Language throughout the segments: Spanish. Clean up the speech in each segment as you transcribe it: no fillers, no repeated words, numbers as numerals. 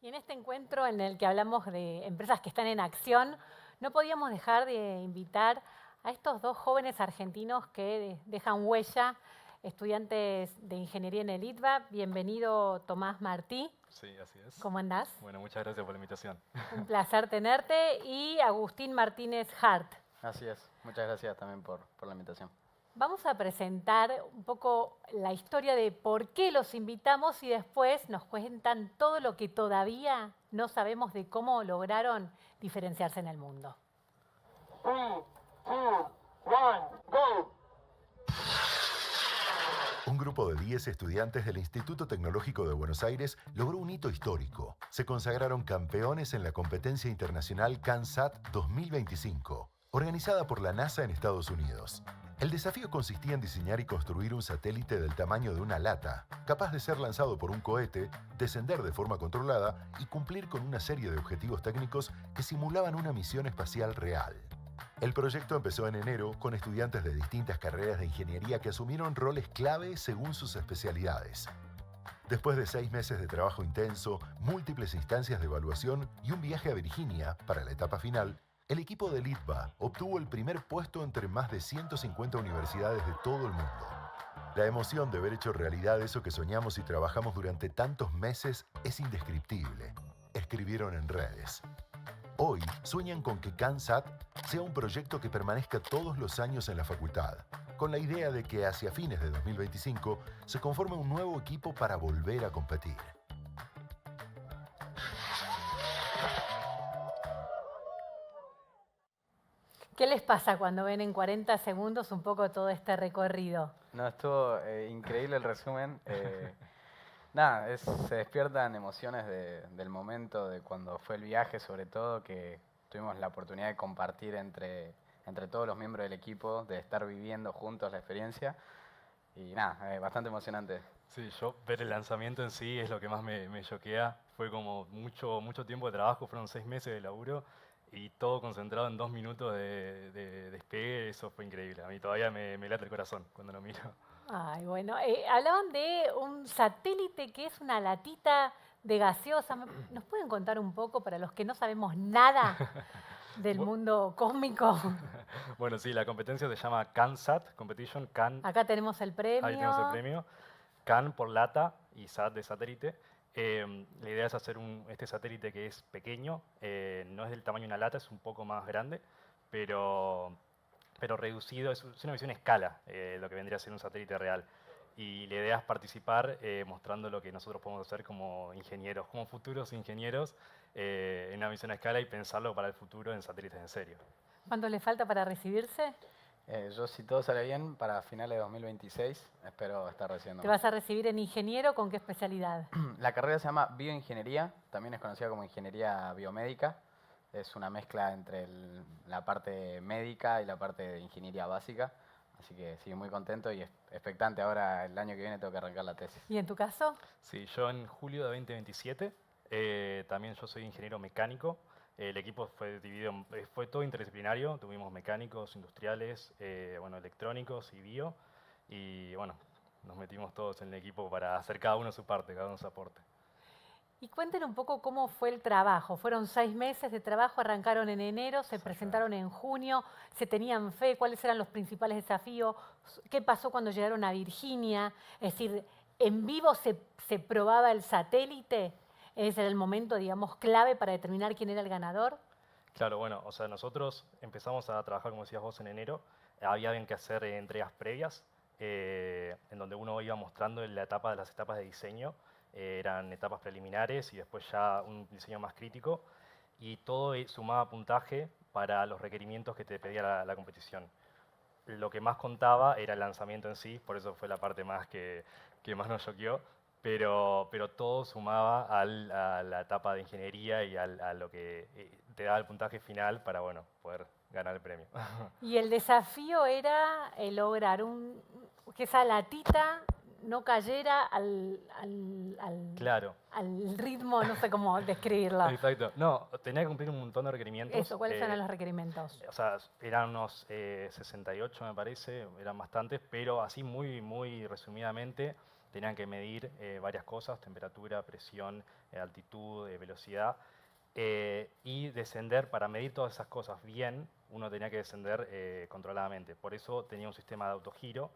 Y en este encuentro en el que hablamos de empresas que están en acción, no podíamos dejar de invitar a estos dos jóvenes argentinos que dejan huella, estudiantes de ingeniería en el ITBA. Bienvenido, Tomás Martí. Sí, así es. ¿Cómo andás? Bueno, muchas gracias por la invitación. Un placer tenerte. Y Agustín Martínez Hart. Así es. Muchas gracias también por la invitación. Vamos a presentar un poco la historia de por qué los invitamos y después nos cuentan todo lo que todavía no sabemos de cómo lograron diferenciarse en el mundo. 3, 2, 1, go! Un grupo de 10 estudiantes del Instituto Tecnológico de Buenos Aires logró un hito histórico. Se consagraron campeones en la competencia internacional CANSAT 2025, organizada por la NASA en Estados Unidos. El desafío consistía en diseñar y construir un satélite del tamaño de una lata, capaz de ser lanzado por un cohete, descender de forma controlada y cumplir con una serie de objetivos técnicos que simulaban una misión espacial real. El proyecto empezó en enero con estudiantes de distintas carreras de ingeniería que asumieron roles clave según sus especialidades. Después de 6 meses de trabajo intenso, múltiples instancias de evaluación y un viaje a Virginia para la etapa final, el equipo del ITBA obtuvo el primer puesto entre más de 150 universidades de todo el mundo. La emoción de ver hecho realidad eso que soñamos y trabajamos durante tantos meses es indescriptible, escribieron en redes. Hoy sueñan con que CANSAT sea un proyecto que permanezca todos los años en la facultad, con la idea de que hacia fines de 2025 se conforme un nuevo equipo para volver a competir. ¿Qué les pasa cuando ven en 40 segundos un poco todo este recorrido? No, estuvo increíble el resumen. Nada, se despiertan emociones del momento, de cuando fue el viaje, sobre todo, que tuvimos la oportunidad de compartir entre todos los miembros del equipo, de estar viviendo juntos la experiencia. Y nada, bastante emocionante. Sí, yo ver el lanzamiento en sí es lo que más me choquea. Fue como mucho tiempo de trabajo, fueron 6 meses de laburo y todo concentrado en 2 minutos de despegue. Eso fue increíble. A mí todavía me late el corazón cuando lo miro. Ay, bueno, hablaban de un satélite que es una latita de gaseosa. ¿Nos pueden contar un poco para los que no sabemos nada del mundo cósmico? Bueno, sí, la competencia se llama CANSAT Competition. Acá tenemos el premio. Ahí tenemos el premio. CAN por lata y SAT de satélite. La idea es hacer este satélite que es pequeño, no es del tamaño de una lata, es un poco más grande, pero reducido, es una misión a escala, lo que vendría a ser un satélite real. Y la idea es participar mostrando lo que nosotros podemos hacer como ingenieros, como futuros ingenieros, en una misión a escala y pensarlo para el futuro en satélites en serio. ¿Cuánto le falta para recibirse? Yo, si todo sale bien, para finales de 2026 espero estar recibiendo. ¿Te vas a recibir en ingeniero? ¿Con qué especialidad? La carrera se llama Bioingeniería, también es conocida como Ingeniería Biomédica. Es una mezcla entre la parte médica y la parte de ingeniería básica. Así que sí, muy contento y expectante. Ahora, el año que viene, tengo que arrancar la tesis. ¿Y en tu caso? Sí, yo en julio de 2027, también yo soy ingeniero mecánico. El equipo fue dividido, fue todo interdisciplinario. Tuvimos mecánicos, industriales, bueno, electrónicos y bio. Y bueno, nos metimos todos en el equipo para hacer cada uno su parte, cada uno su aporte. Y cuenten un poco cómo fue el trabajo. Fueron 6 meses de trabajo, arrancaron en enero, se presentaron en junio, se tenían fe, cuáles eran los principales desafíos, qué pasó cuando llegaron a Virginia. Es decir, ¿en vivo se probaba el satélite? ¿Ese era el momento, digamos, clave para determinar quién era el ganador? Claro, bueno, o sea, nosotros empezamos a trabajar, como decías vos, en enero. Había que hacer entregas previas, en donde uno iba mostrando las etapas de diseño. Eran etapas preliminares y después ya un diseño más crítico. Y todo sumaba puntaje para los requerimientos que te pedía la competición. Lo que más contaba era el lanzamiento en sí, por eso fue la parte más que más nos choqueó. Pero todo sumaba a la etapa de ingeniería y a lo que te daba el puntaje final para, bueno, poder ganar el premio. Y el desafío era lograr que esa latita no cayera Claro. al ritmo, no sé cómo describirlo. Exacto. No, tenía que cumplir un montón de requerimientos. Eso, ¿cuáles eran los requerimientos? O sea, eran unos 68, me parece, eran bastantes, pero así muy resumidamente, tenían que medir varias cosas, temperatura, presión, altitud, velocidad, y descender. Para medir todas esas cosas bien, uno tenía que descender controladamente. Por eso tenía un sistema de autogiro,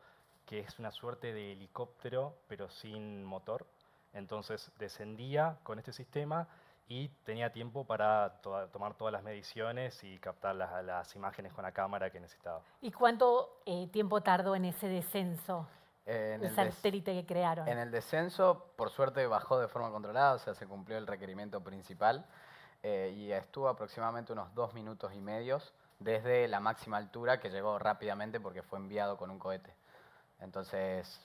que es una suerte de helicóptero, pero sin motor. Entonces descendía con este sistema y tenía tiempo para tomar todas las mediciones y captar las imágenes con la cámara que necesitaba. ¿Y cuánto tiempo tardó en ese descenso, En el satélite que crearon? En el descenso, por suerte, bajó de forma controlada, o sea, se cumplió el requerimiento principal y estuvo aproximadamente unos 2 minutos y medio desde la máxima altura, que llegó rápidamente porque fue enviado con un cohete. Entonces,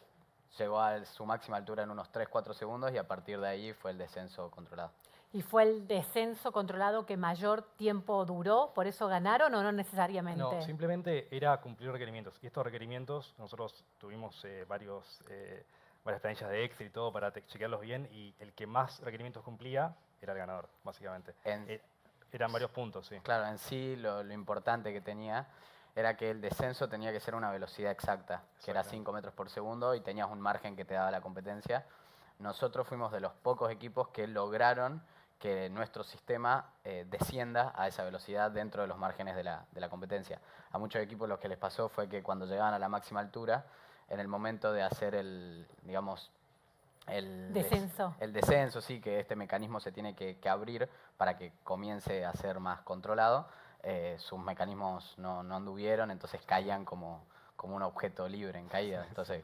llegó a su máxima altura en unos 3-4 segundos y a partir de ahí fue el descenso controlado. ¿Y fue el descenso controlado que mayor tiempo duró? ¿Por eso ganaron o no necesariamente? No, simplemente era cumplir requerimientos. Y estos requerimientos, nosotros tuvimos varias planillas de Excel y todo para chequearlos bien, y el que más requerimientos cumplía era el ganador, básicamente. Eran varios puntos, sí. Claro, en sí lo importante que tenía era que el descenso tenía que ser una velocidad exacta, que era 5 metros por segundo, y tenías un margen que te daba la competencia. Nosotros fuimos de los pocos equipos que lograron que nuestro sistema descienda a esa velocidad dentro de los márgenes de la competencia. A muchos equipos lo que les pasó fue que cuando llegaban a la máxima altura, en el momento de hacer el descenso, sí, que este mecanismo se tiene que abrir para que comience a ser más controlado, sus mecanismos no anduvieron, entonces caían como un objeto libre en caída. Entonces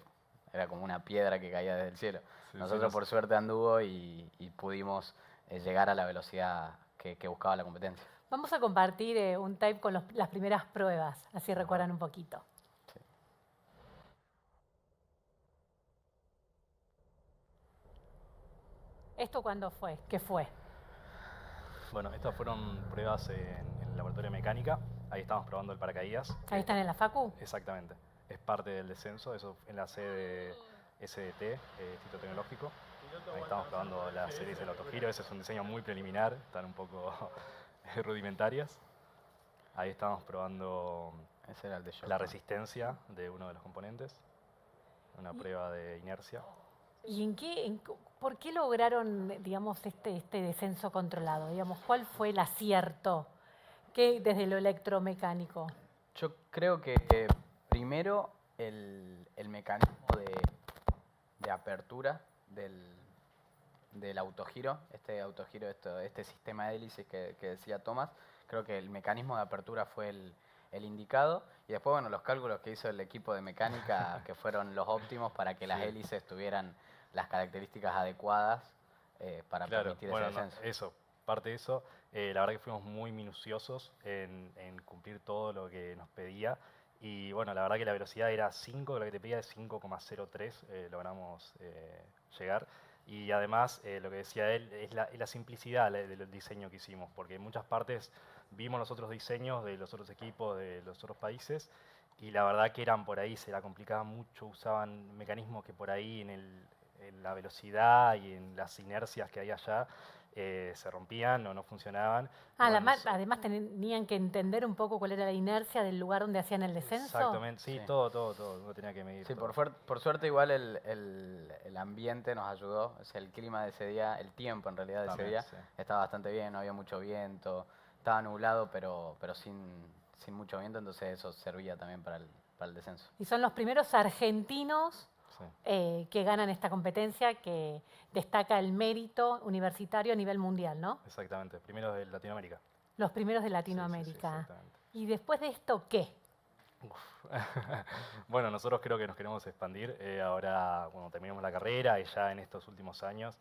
era como una piedra que caía desde el cielo. Nosotros por suerte anduvo y pudimos llegar a la velocidad que buscaba la competencia. Vamos a compartir un tape con las primeras pruebas, así recuerdan un poquito. Sí. ¿Esto cuándo fue? ¿Qué fue? Bueno, estas fueron pruebas en el laboratorio de mecánica. Ahí estamos probando el paracaídas. ¿Ahí están en la facu? Exactamente. Es parte del descenso, eso en la sede SDT, Instituto Tecnológico. Ahí estamos probando las series del autogiro. Ese es un diseño muy preliminar, están un poco rudimentarias. Ahí estamos probando Ese era el de la resistencia de uno de los componentes, una prueba de inercia. ¿Y por qué lograron, digamos, este descenso controlado? Digamos, ¿cuál fue el acierto desde lo electromecánico? Yo creo que primero el mecanismo de apertura del autogiro, este sistema de hélices que decía Tomás, creo que el mecanismo de apertura fue el indicado, y después, bueno, los cálculos que hizo el equipo de mecánica que fueron los óptimos para que las hélices tuvieran las características adecuadas para permitir ese descenso. Parte de eso, la verdad que fuimos muy minuciosos en cumplir todo lo que nos pedía. Y bueno, la verdad que la velocidad era 5, lo que te pedía es 5,03, logramos llegar. Y además, lo que decía él, es la simplicidad del diseño que hicimos, porque en muchas partes vimos los otros diseños de los otros equipos de los otros países, y la verdad que eran por ahí, se la complicaban mucho, usaban mecanismos que por ahí en la velocidad y en las inercias que hay allá se rompían o no funcionaban. Además tenían que entender un poco cuál era la inercia del lugar donde hacían el descenso. Exactamente, sí. Todo, uno tenía que medir. Sí, todo. por suerte igual el ambiente nos ayudó, o sea, el clima de ese día, el tiempo en realidad de ese día, estaba bastante bien, no había mucho viento, estaba nublado pero sin mucho viento, entonces eso servía también para el descenso. Y son los primeros argentinos que ganan esta competencia, que destaca el mérito universitario a nivel mundial, ¿no? Exactamente, primeros de Latinoamérica. Los primeros de Latinoamérica. Sí, ¿y después de esto qué? Bueno, nosotros creo que nos queremos expandir. Ahora, cuando terminemos la carrera y ya en estos últimos años,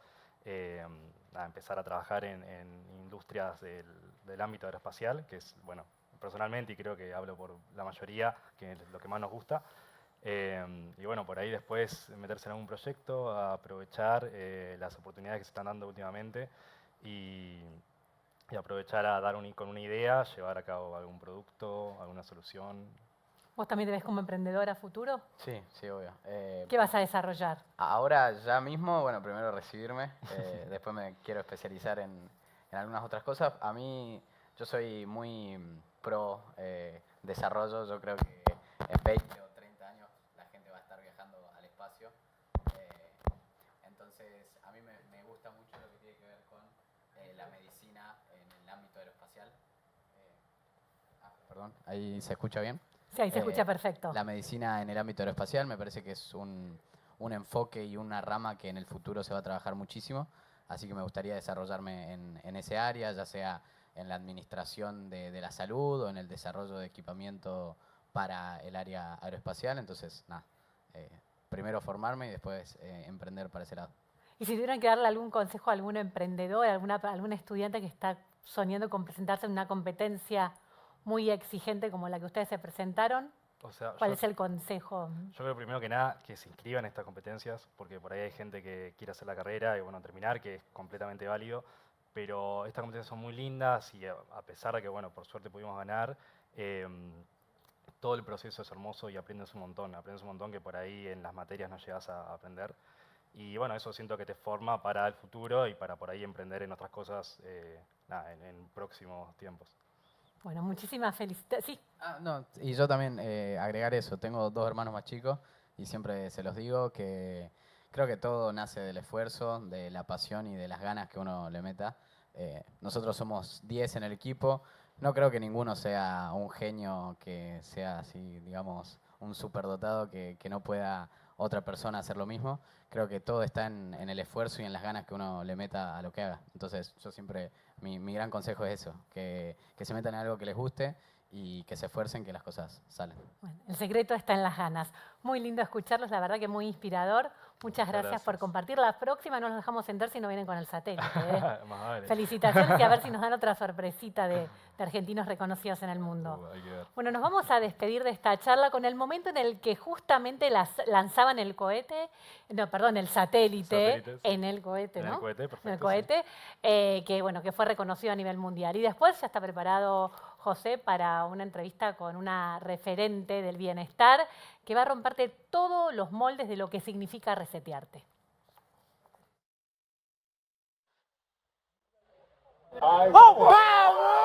a empezar a trabajar en industrias del ámbito aeroespacial, que es, bueno, personalmente, y creo que hablo por la mayoría, que es lo que más nos gusta. Y bueno, por ahí después meterse en algún proyecto, a aprovechar las oportunidades que se están dando últimamente y aprovechar a dar con una idea, llevar a cabo algún producto, alguna solución. ¿Vos también te ves como emprendedor a futuro? Sí, obvio. ¿Qué vas a desarrollar? Ahora ya mismo, bueno, primero recibirme, después me quiero especializar en algunas otras cosas. A mí, yo soy muy pro desarrollo, yo creo que en 20 o 30 años la gente va a estar viajando al espacio. Perdón, ¿ahí se escucha bien? Sí, ahí se escucha perfecto. La medicina en el ámbito aeroespacial me parece que es un enfoque y una rama que en el futuro se va a trabajar muchísimo, así que me gustaría desarrollarme en ese área, ya sea en la administración de la salud o en el desarrollo de equipamiento para el área aeroespacial. Entonces, nada, primero formarme y después emprender para ese lado. Y si tuvieran que darle algún consejo a algún emprendedor, a algún estudiante que está soñando con presentarse en una competencia muy exigente como la que ustedes se presentaron, O sea, ¿cuál es el consejo? yo creo primero que nada que se inscriban en estas competencias, porque por ahí hay gente que quiere hacer la carrera y bueno, terminar, que es completamente válido, pero estas competencias son muy lindas y a pesar de que, bueno, por suerte pudimos ganar, todo el proceso es hermoso y aprendes un montón que por ahí en las materias no llegas a aprender. Y bueno, eso siento que te forma para el futuro y para por ahí emprender en otras cosas en próximos tiempos. Bueno, muchísimas felicidades. Sí. No, y yo también agregar eso, tengo 2 hermanos más chicos y siempre se los digo que creo que todo nace del esfuerzo, de la pasión y de las ganas que uno le meta. Nosotros somos 10 en el equipo, no creo que ninguno sea un genio que sea así, digamos, un superdotado que no pueda otra persona hacer lo mismo. Creo que todo está en el esfuerzo y en las ganas que uno le meta a lo que haga. Entonces yo siempre, mi gran consejo es eso, que se metan en algo que les guste y que se esfuercen, que las cosas salen. Bueno, el secreto está en las ganas. Muy lindo escucharlos, la verdad que muy inspirador. Muchas gracias por compartir. La próxima no nos dejamos entrar si no vienen con el satélite. Más vale. Felicitaciones y a ver si nos dan otra sorpresita de argentinos reconocidos en el mundo. Hay que ver. Bueno, nos vamos a despedir de esta charla con el momento en el que justamente lanzaban el cohete, no, perdón, el satélite Satélite, sí. en el cohete, En ¿no? el cohete, perfecto. En el cohete, que fue reconocido a nivel mundial. Y después ya está preparado José para una entrevista con una referente del bienestar que va a romperte todos los moldes de lo que significa resetearte. Oh, wow!